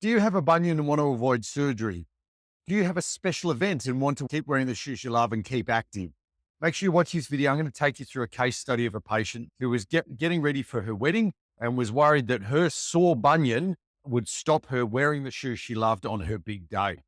Do you have a bunion and want to avoid surgery? Do you have a special event and want to keep wearing the shoes you love and keep active? Make sure you watch this video. I'm going to take you through a case study of a patient who was getting ready for her wedding and was worried that her sore bunion would stop her wearing the shoes she loved on her big day.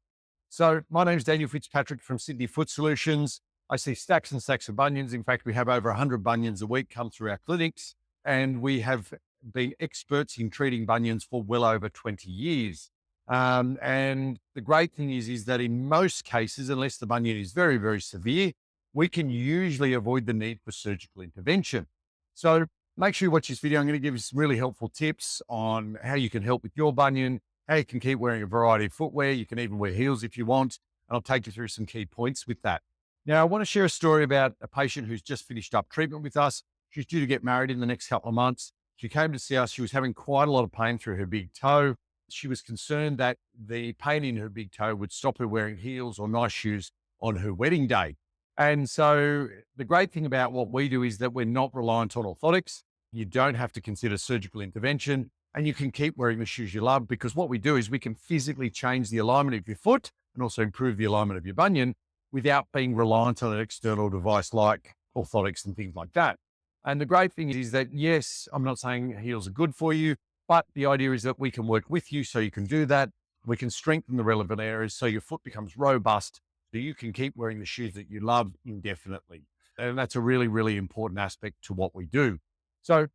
So my name is Daniel Fitzpatrick from Sydney Foot Solutions. I see stacks and stacks of bunions. In fact, we have over 100 bunions a week come through our clinics, and we have been experts in treating bunions for well over 20 years. And the great thing is that in most cases, unless the bunion is very, very severe, we can usually avoid the need for surgical intervention. So make sure you watch this video. I'm going to give you some really helpful tips on how you can help with your bunion, how you can keep wearing a variety of footwear. You can even wear heels if you want. And I'll take you through some key points with that. Now, I want to share a story about a patient who's just finished up treatment with us. She's due to get married in the next couple of months. She came to see us. She was having quite a lot of pain through her big toe. She was concerned that the pain in her big toe would stop her wearing heels or nice shoes on her wedding day. And so the great thing about what we do is that we're not reliant on orthotics. You don't have to consider surgical intervention, and you can keep wearing the shoes you love, because what we do is we can physically change the alignment of your foot and also improve the alignment of your bunion without being reliant on an external device like orthotics and things like that. And the great thing is that, yes, I'm not saying heels are good for you, but the idea is that we can work with you so you can do that. We can strengthen the relevant areas so your foot becomes robust, so you can keep wearing the shoes that you love indefinitely. And that's a really, really important aspect to what we do. So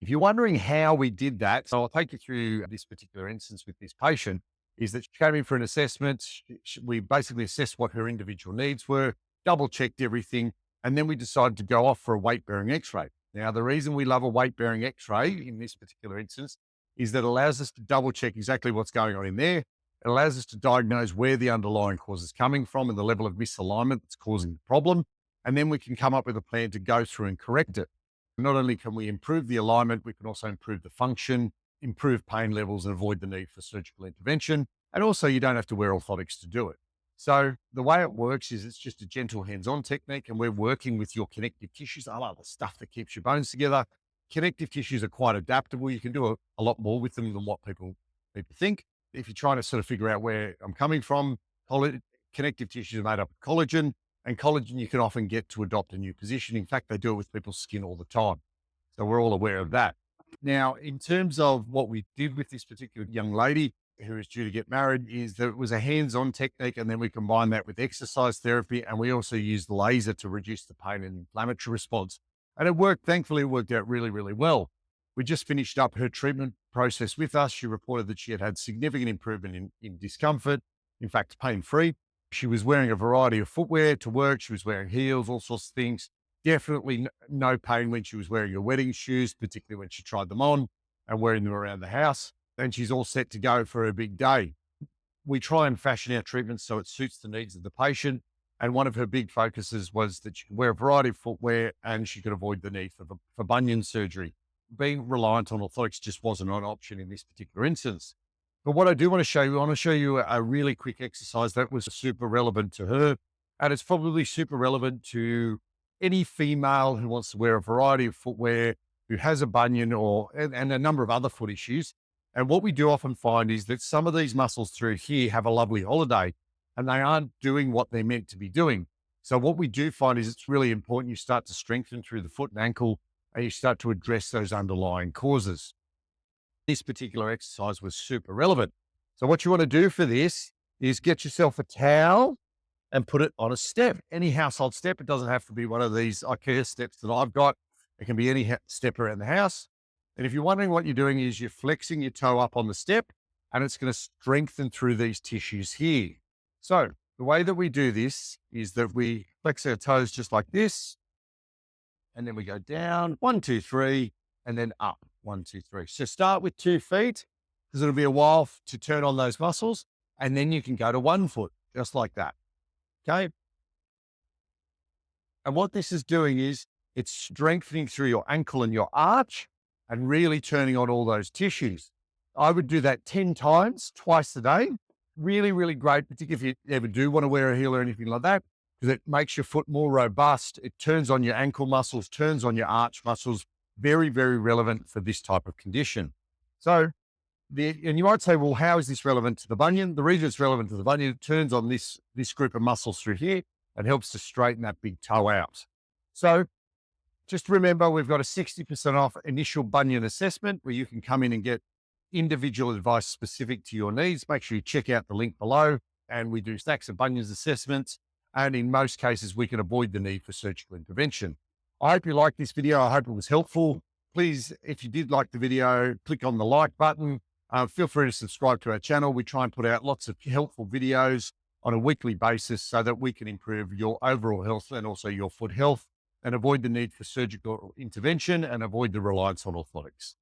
if you're wondering how we did that, so I'll take you through this particular instance with this patient, is that she came in for an assessment. We basically assessed what her individual needs were, double checked everything, and then we decided to go off for a weight-bearing x-ray. Now, the reason we love a weight-bearing x-ray in this particular instance is that it allows us to double check exactly what's going on in there. It allows us to diagnose where the underlying cause is coming from and the level of misalignment that's causing the problem. And then we can come up with a plan to go through and correct it. Not only can we improve the alignment, we can also improve the function, improve pain levels, and avoid the need for surgical intervention. And also, you don't have to wear orthotics to do it. So the way it works is it's just a gentle hands-on technique, and we're working with your connective tissues. I love the stuff that keeps your bones together. Connective tissues are quite adaptable. You can do a lot more with them than what people think. If you're trying to sort of figure out where I'm coming from, connective tissues are made up of collagen, and collagen you can often get to adopt a new position. In fact, they do it with people's skin all the time. So we're all aware of that. Now, in terms of what we did with this particular young lady who is due to get married, is that it was a hands-on technique, and then we combine that with exercise therapy, and we also used laser to reduce the pain and inflammatory response. And it worked. Thankfully, it worked out really, really well. We just finished up her treatment process with us. She reported that she had had significant improvement in discomfort, in fact, pain-free. She was wearing a variety of footwear to work. She was wearing heels, all sorts of things. Definitely no pain when she was wearing her wedding shoes, particularly when she tried them on and wearing them around the house. And she's all set to go for her big day. We try and fashion our treatments so it suits the needs of the patient. And one of her big focuses was that she could wear a variety of footwear and she could avoid the need for bunion surgery. Being reliant on orthotics just wasn't an option in this particular instance. But what I do want to show you, I want to show you a really quick exercise that was super relevant to her. And it's probably super relevant to any female who wants to wear a variety of footwear, who has a bunion and a number of other foot issues. And what we do often find is that some of these muscles through here have a lovely holiday and they aren't doing what they're meant to be doing. So what we do find is it's really important you start to strengthen through the foot and ankle, and you start to address those underlying causes. This particular exercise was super relevant. So what you want to do for this is get yourself a towel and put it on a step, any household step. It doesn't have to be one of these IKEA steps that I've got. It can be any step around the house. And if you're wondering what you're doing is you're flexing your toe up on the step, and it's going to strengthen through these tissues here. So the way that we do this is that we flex our toes just like this, and then we go down, 1, 2, 3, and then up, 1, 2, 3. So start with 2 feet, because it'll be a while to turn on those muscles, and then you can go to 1 foot, just like that. Okay. And what this is doing is it's strengthening through your ankle and your arch and really turning on all those tissues. I would do that 10 times, twice a day. Really, really great, particularly if you ever do want to wear a heel or anything like that, because it makes your foot more robust. It turns on your ankle muscles, turns on your arch muscles. Very, very relevant for this type of condition. So And you might say, well, how is this relevant to the bunion? The reason it's relevant to the bunion, it turns on this group of muscles through here and helps to straighten that big toe out. So just remember, we've got a 60% off initial bunion assessment where you can come in and get individual advice specific to your needs. Make sure you check out the link below, and we do stacks of bunions assessments. And in most cases, we can avoid the need for surgical intervention. I hope you liked this video. I hope it was helpful. Please, if you did like the video, click on the like button. Feel free to subscribe to our channel. We try and put out lots of helpful videos on a weekly basis so that we can improve your overall health and also your foot health and avoid the need for surgical intervention and avoid the reliance on orthotics.